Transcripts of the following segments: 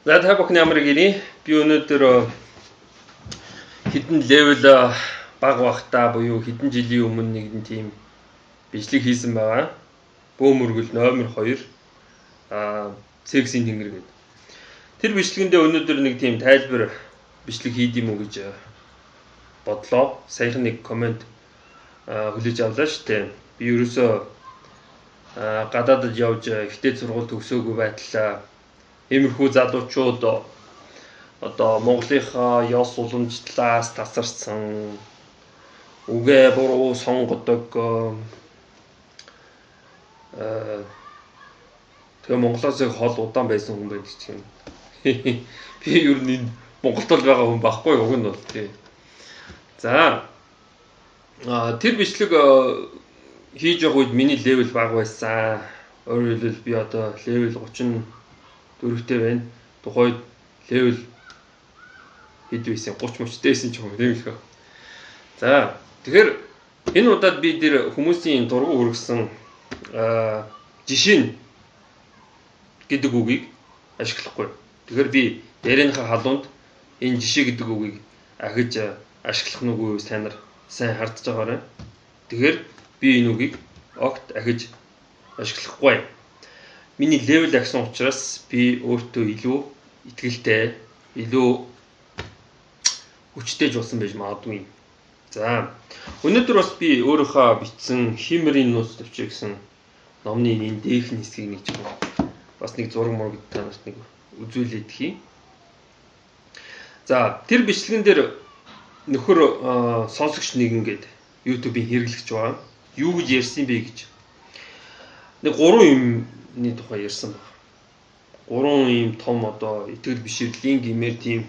За та бүхэн ямар гэрээ? Би өнөөдөр хідэн левел бага багтаа буюу хідэн жилийн өмнө нэгэн тийм бичлэг хийсэн байгаа. Бөөмөргөл номер 2 сексийн тэнгэр гэдэг. Тэр бичлэгэндээ өнөөдөр нэг тийм тайлбар бичлэг хийд юм уу гэж бодлоо. Саяхан нэг комент хүлээж авлаа шүү дээ. Би ерөөсөө гадаадд явж ихтэй сургууль төгсөөгүй байтал иймэрхүү залуучууд одоо Монголынхаа ёс уламжлалаас тасарсан үгээ буруу сонгодог тэгээ Монголоос их хол удаан байсан хүн байдаг ч юм. Би ер нь Монголд л байгаа хүн байхгүй уг нь бол тий. За тэр бичлэг хийж явах үед миний левел бага байсан. Өөрөөр хэлбэл би одоо левел 34-тэй байна. Тухайд левел хэд байсан 30 мөчтэйсэн ч юм уу тийм их. За тэгэхээр энэ удаад би тэр хүмүүсийн дургу хүргэсэн жишээ гэдэг үгийг ашиглахгүй. Тэгэхээр би ярианыхаа халуунд энэ жишээ гэдэг үгийг ахиж ашиглах нь үгүй та нар сайн хардж байгаарай. Тэгэхээр би энэ үгийг огт ахиж ашиглахгүй. Миний левел агсан учраас би өөртөө илүү итгэлтэй, илүү хүчтэй болсон байж магадгүй. За өнөөдөр бас би өөрийнхөө бичсэн Химерийн нууц төвчөө гэсэн номны энэ дээхний хэсгийг нэг ч бас нэг зураг мураг та нарт нэг үзүүлээд хий. За тэр бичлэгэн дээр нөхөр сонсогч нэг ингээд YouTube-ийн хэрэглэгч байгаа. Юу гэж ярьсан бэ гэж. Нэг 3 юмны тухай ярьсан баг. 3 юм том одоо итгэл биширлийн гэмээр тийм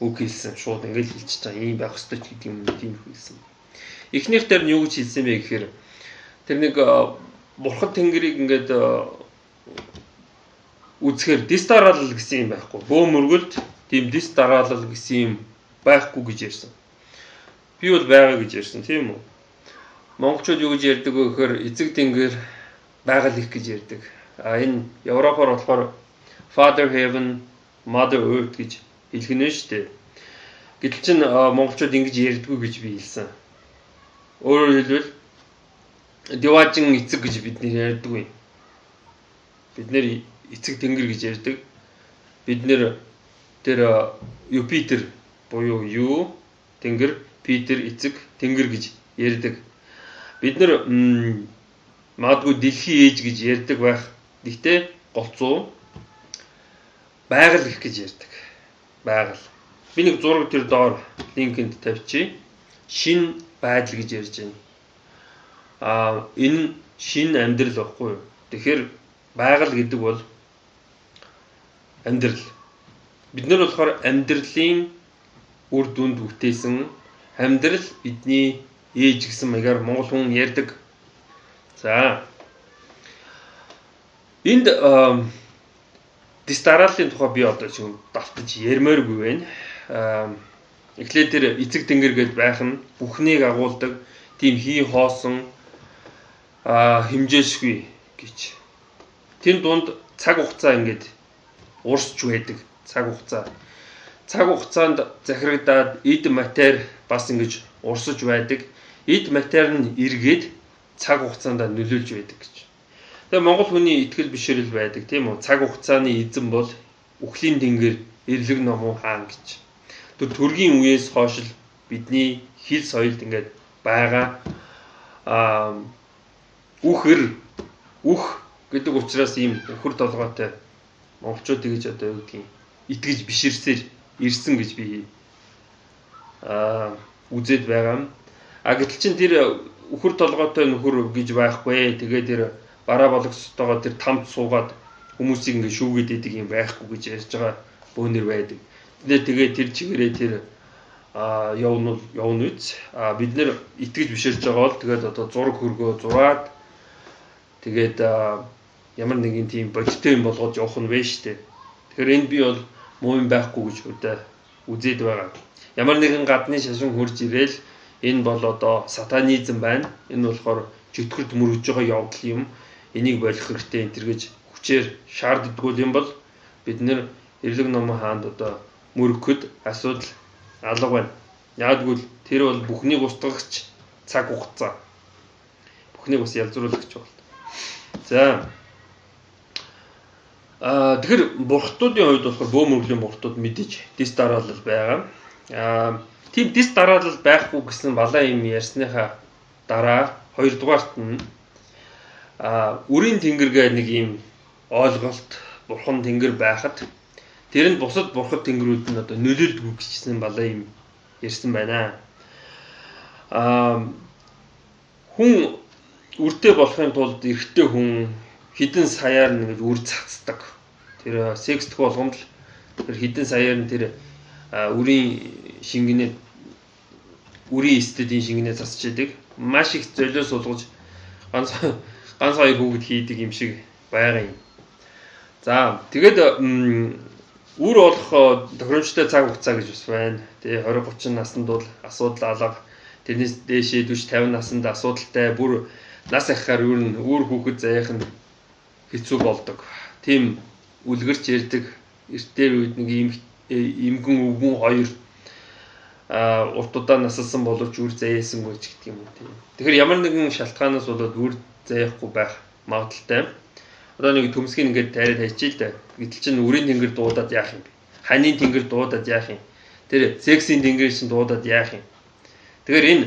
үг хэлсэн. Шууд ингээд хэлчихэж байгаа. Ийм байх ёстой ч гэдэг юм тийм хэлсэн. Эхнийх дээр нь юу гэж хэлсэн бэ гэхээр тэр нэг бурхан тэнгэрийг ингээд үзэхээр дис дараалал гэсэн юм байхгүй. Бөөмөргөлд тийм дис дараалал гэсэн юм байхгүй гэж ярьсан. Би бол байгаа гэж ярьсан тийм үү? Монголчууд юу гэж ярьдаг вэ гэхээр эцэг тэнгэр байгаль их гэж ярьдаг. Энэ Европоор болохоор Father Heaven, Mother Earth гэж хэлгэнэ шүү дээ. Гэтэл чинь монголчууд ингэж ярьдаггүй гэж би хэлсэн. Өөрөөр хэлбэл Диважин эцэг гэж бид нэр ярьдаггүй. Бид нэр эцэг тэнгэр гэж ярьдаг. Бид нэр тэр Юпитер буюу Ю тэнгэр, Питер эцэг тэнгэр гэж ярьдаг. Бид нэр магадгүй дэлхийн ээж гэж ярьдаг байх. Гэхдээ голцоо байгаль их гэж ярьдаг. Байгаль. Би нэг зураг тэр доор линкэнд тавьчих. Шин байдал гэж ярьж байна. Энэ шин амьдрал байхгүй юу? Тэгэхээр байгаль гэдэг бол амьдрал. Бид нар болохоор амьдралын үр дүнд бүтээсэн амьдрал бидний ээж гэсэн маягаар монгол хүн ярьдаг. За энд дис дарааллын тухай би одоо чинь давтаж ярмааргүй байна. Эхлээд тэр эцэг тэнгэр гээд байх нь бүхнийг агуулдаг тийм хий хоосон хэмжээшгүй гэж. Тэр дунд цаг хугацаа ингээд урсч байдаг. Цаг хугацаанд захирагдаад эд матер бас ингэж урсаж байдаг. Эд матер нь эргээд цаг хугацаанд нөлөөлж байдаг гэж. Тэгээ монгол хүний итгэл бишрэл байдаг тийм үү? Цаг хугацааны эзэн бол үхлийн тэнгэр эрлэг номоо хаан гэж. Тэр төргийн үеэс хойш л бидний хил соёлд ингээд байгаа үх гэдэг учраас ийм өхөр толгойтой монголчууд гэж одоо юу гэдгийг итгэж биширсээр ирсэн гэж би үзээд байгаа. Гэтэл чин тэр өхөр толгойтой нөхөр гэж байхгүй. Тэгээ тэр бараа бологцтойгоо тэр тамд суугаад хүмүүсийг ингэ шүүгээд идэг юм байхгүй гэж ярьж байгаа бөөнөр байдаг. Тэгээ тэр чигээрээ тэр явна үз. Бид нэр итгэж биширж байгаа бол тэгээд одоо зураг хөргөө зураад тэгээд ямар нэгэн тийм бодиттой юм болгож явах нь вэ штэ. Тэгэхээр энд би бол муу юм байхгүй гэж үзээд байгаа. Ямар нэгэн гадны шашин хурж ирээл энэ бол одоо сатанизм байна. Энэ болохоор чөтгөрд мөрөж байгаа явдал юм. Энийг болох хэрэгтэй энэ гэж хүчээр шаарддаггүй юм бол бид нэр Эрлэг номын хаанд одоо мөрөгөхөд асуудал алга байна. Яг гэвэл тэр бол бүхнийг устгагч цаг хугацаа. Бүхнийг бас ялзруулагч байна. За. Тэгэхээр бурхтуудын хувьд болохоор бөө мөргөлийн бурхтууд мэдээж дис дараалал байгаа. Тийм дис дараалал байхгүй гэсэн балаа юм ярьсныхаа дараа хоёрдугаарт нь үрийн тэнгэр гэдэг нэг юм ойлголт бурхан тэнгэр байхад тэрэнд бусад бурхад тэнгэрүүд нь одоо нөлөөлдгүү гэсэн балаа юм ярьсан байна. Хүн үртэй болохын тулд эрэгтэй хүн хідэн саяар нэг үр цацдаг. Тэр секс болгонд тэр хідэн саяар нь тэр үрийн шингэнэ үрийн эстэдийн шингэнэ засчихдээ маш их золиос суулгаж ганц хоёр хүүхэд хийдэг юм шиг байгаа юм. За тэгээд үр олох тохиромжтой цаг хугацаа гэж бас байна. Тэгээ 20-30 наснд бол асуудал алга. Тэрнээс дээшээ 40-50 наснд асуудалтай бүр нас ахихаар үр хүүхэд заях нь хэцүү болдог. Тийм үлгэрч ярьдаг эртээр үед нэг эмгэн өвгөн хоёр урт удаа насалсан боловч үр заяасангүй ч гэдэг юм уу тийм. Тэгэхээр ямар нэгэн шалтгаанаас болоод үр заяахгүй байх магадaltaй. Одоо нэг төмсгийн ингээд тайраад хайчил да. Гэтэл чинь үрийн тэнгэр дуудаад яах юм бэ? Ханийн тэнгэр дуудаад яах юм? Тэр сексийн тэнгэр чинь дуудаад яах юм? Тэгэхээр энэ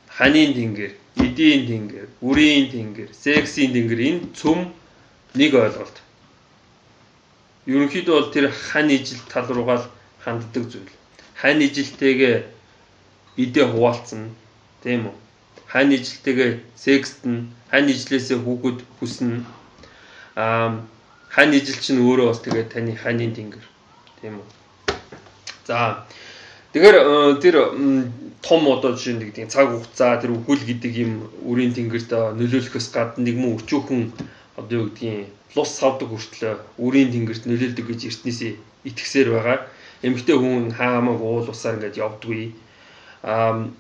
ханийн тэнгэр, эдийн тэнгэр, үрийн тэнгэр, сексийн тэнгэр энэ цөм нэг ойлголт. Ерөнхийдөө бол тэр хань ижил тал руугаа ханддаг зүйл. Хань ижилтэйгээ идэ хуваалцсан, тийм үү? Хань ижилтэйгээ секст нь, хань ижлээсээ хүүхэд хүснэ. Хань ижил чинь өөрөө бас тэгээд таны ханийн тэнгэр, тийм үү? За тэгэхээр тэр том одоо жишээ нэг тийм цаг хугацаа тэр үхэл гэдэг юм үрийн тэнгэрт нөлөөлөхөөс гадна нэгэн өчүүхэн одоо юу гэдгийг лус савдаг хүртлээр үрийн тэнгэрт нөлөөлдөг гэж эртнээсээ итгэсээр байгаа. Эмэгтэй хүн хаамаг уул усаар ингээд явдаггүй.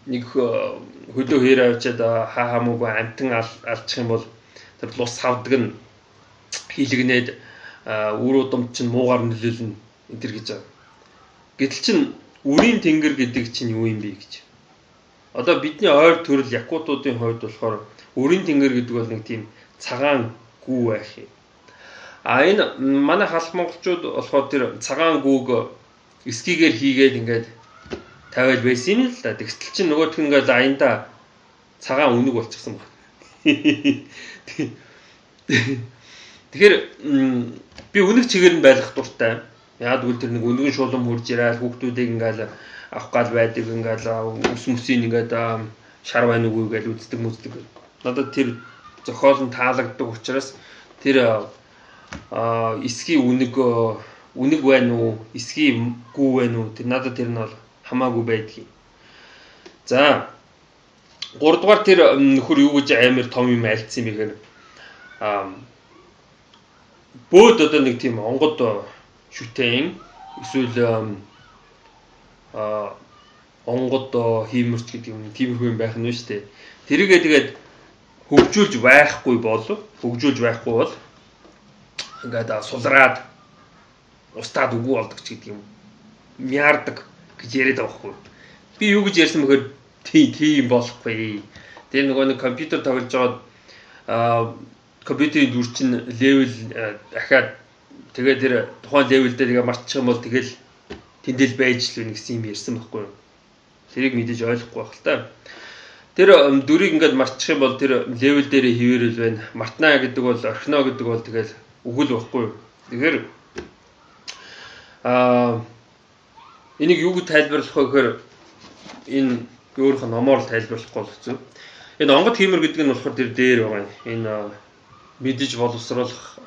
Нэг хөдөө хээр авчаад хаамаагүй амтан алчих юм бол тэр лус савдаг нь хилэгнээд үр удамд чинь муугар нөлөөлнө энэ төр гэж байгаа. Гэтэл чин үрийн тэнгэр гэдэг чинь юу юм бэ гэж. Одоо бидний ойр төрөл якутуудын хувьд болохоор үрийн тэнгэр гэдэг бол нэг тийм цагаан гүү байх юм. Энэ манай халх монголчууд болохоор тэр цагаан гүүг эскигээр хийгээд ингээд тавиад байсан юм л да. Тэгтэл чинь нөгөөх нь ингээд аянда цагаан үнэг болчихсон баг. Тэгэхээр би үнэг чигээр нь байлгах дуртай. Яг үл тэр нэг үнэгэн шулам хурж ирээд хүүхдүүдийг ингээд авах гал байдаг ингээд ус мөсийн ингээд шар байна уу гэж үздэг мүздэг. Надад тэр зохиол нь таалагддаг учраас тэр эсгийн үнэг байна уу, эсгийн гүү байна уу? Тэр надад тэр нь бол хамаагүй байдгийг. За 3 дугаар тэр нөхөр юу гэж амар том юм альцсан юм бэ гэхээр бөөд одоо нэг тийм онгод шүтэн эсвэл онгод хиймэрч гэдэг юм тиймэрхүү юм байх нь шүү дээ. Тэрийгээ тэгээд хөгжүүлж байхгүй бол ингээд сулраад устдаад үгүй болдог ч гэдэг юм. Мяардаг гэж яриад байгаа хгүй. Би юу гэж ярьсан бэхээр тийм болохгүй. Тэр нөгөө нэг компьютер тоглож байгаа компьютерийн дүр чинь левел дахиад тэгээд тэр тухайн левел дээр тэгээ мартчих юм бол тэгэл тэндэл байж л вэ гэсэн юм ярьсан байхгүй юу. Тэрийг мэдээж ойлгохгүй байх л та. Тэр дүрийг ингээд мартчих юм бол тэр левел дээр хിവэрэл байна. Мартнаа гэдэг бол орхино гэдэг бол тэгэл үгэл байхгүй юу. Тэгэхээр энийг юу гэж тайлбарлах вэ гэхээр энэ өөрийнх нь номоор тайлбарлахгүй бол хэцүү. Энэ онгод хиймэр гэдэг нь болохоор тэр дээр байгаа. Энэ мэдэж боловсруулах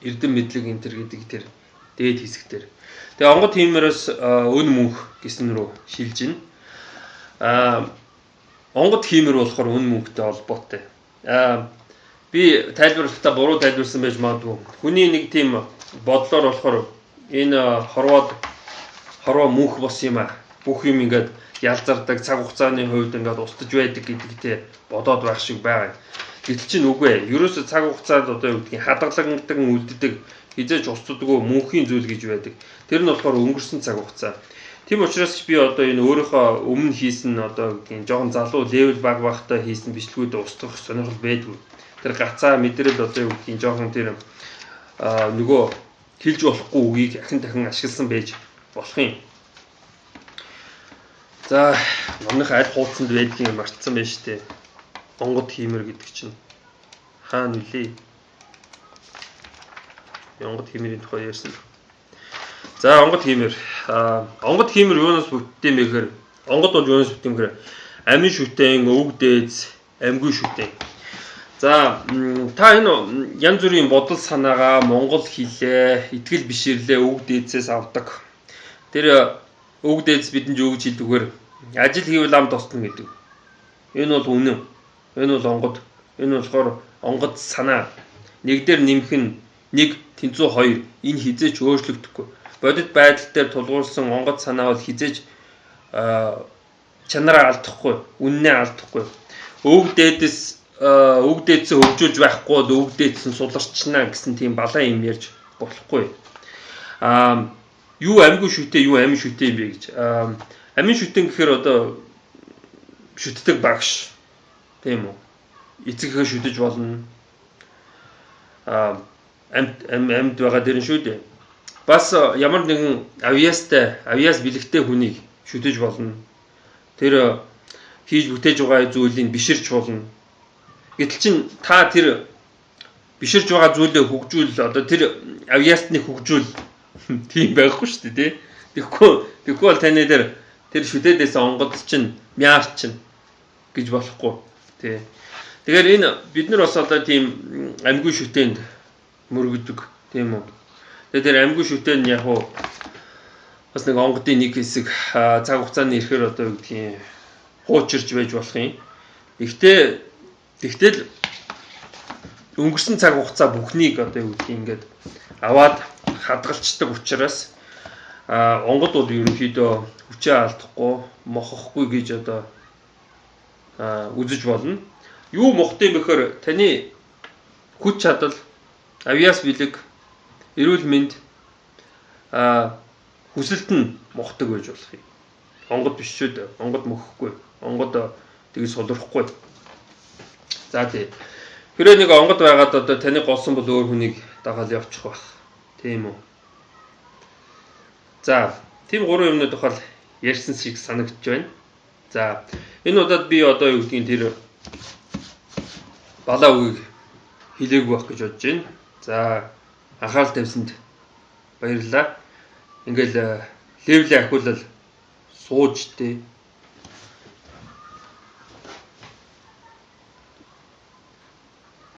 эрдэм мэдлэг энэ төр гэдэг тэр дээд хэсэгтэр. Тэгээ онгод хиймэрээс өн мөнх гэсэн рүү шилжинэ. Онгод хиймэр болохоор өн мөнхтэй холбоотой. Би тайлбарлалтаа буруу тайлбарсан байж магадгүй. Хүний нэг тийм бодлоор болохоор энэ хорвоо мөнх бос юм а. Бүх юм ингээд ялзардаг цаг хугацааны хувьд ингээд устж байдаг гэдэгтэй бодоод байх шиг байгаа. Гэтэл чинь үгүй ээ. Ерөөсө цаг хугацаанд одоо юу гэдгийг хадгалагдан үлддэг хизээж устдаггүй мөнхийн зүйл гэж байдаг. Тэр нь болохоор өнгөрсөн цаг хугацаа. Тийм учраас би одоо энэ өөрийнхөө өмнө хийсэн одоо гин жоохон залуу левел баг багтаа хийсэн бичлэгүүд устгах сонирхол байдгүй. Тэр гацаа мэдрэл одоо юу гин жоохон тэр нөгөө хэлж болохгүй үгийг ахин дахин ашигласан байж болох юм. За номных аль хуудсанд байдгийг мартсан байж тээ. Онгод хиймэр гэдэг чинь хаана нүлээ? Онгод хиймэрийн тухай ярьсан. За онгод хиймэр. Онгод хиймэр юунаас бүтдээ юм бэ гэхээр онгод бол юунаас бүтдээ юм гэхээр амин шүтэн, өвөг дээз, амьгүй шүтэн. За та энэ янз бүрийн бодол санаагаа монгол хэлээ, итгэл биширлээ өвөг дээзээс авдаг. Тэр өвөг дээз бидэнд юу гэж хэлдэггээр ажил хийвэл ам тусна гэдэг. Энэ бол үнэн. Энэ бол онгод. Энэ болохоор онгод санаа. Нэг дээр нэмэх нь 1 тэнцүү 2 энэ хизээч өөрчлөгдөхгүй. Бодит байдал дээр тулгуурсан онгод санаа бол хизээж чанараа алдахгүй, үннээ алдахгүй. Өвөг дээдээс хөгжүүлж байхгүй бол өвөг дээдс нь суларчна гэсэн тийм балаа юм ярьж болохгүй. Юу амьгүй шүтээ, юу амин шүтээ юм бэ гэж. Амин шүтэн гэхээр одоо шүтдэг багш. Тийм үү? Эцэгхээ шүтэж болно. Амьд байгаа дэрэн шүү дээ. Бас ямар нэгэн авьяас бэлэгтэй хүнийг шүтэж болно. Тэр хийж бүтээж байгаа зүйлийг биширч болно. Гэтэл чин та тэр биширж байгаа зүйлээ хөгжүүл одоо тэр авьяасны хөгжүүл тийм байхгүй шүү дээ, тий. Тэгэхгүй бол таны дээр тэр шүтээдээс онгод чинь мяар чинь гэж болохгүй, тий. Тэгэхээр энэ бид нар бас одоо тийм амьгүй шүтээнд мөргөдөг, тийм үү. Тэгээд тэр амьгүй шүтээ нь яг уу бас нэг онгодын нэг хэсэг цаг хугацааны ирэхээр одоо юу гэдгийг хуучирч байж болох юм. Тэгтэл өнгөрсөн цаг хугацаа бүхнийг одоо юу гэдгийг ингээд аваад хадгалцдаг учраас онгод бол ерөнхийдөө хүчээ алдахгүй, мохохгүй гэж одоо үзэж болно. Юу мохтой юм бэхээр таны хүч чадал, авьяас бэлэг, эрүүл мэнд хүсэлт нь мохдог байж болох юм. Онгод биш шүү дээ. Онгод мөхгүй. Онгод тэгж сулрахгүй. За тий. Хэрвээ нэг онгод байгаад одоо таны голсон бол өөр хүнийг дагаад явчих байх. Тийм үү. За, тийм 3 юмны тухай ярьсан шиг санагдж байна. За, энэ удаад би одоо юу гэдгийг тэр балаа үгийг хэлээгүй байх гэж бодож байна. За, анхаарал тавьсанд баярлалаа. Ингээл левлээ ахиулал сууж тээ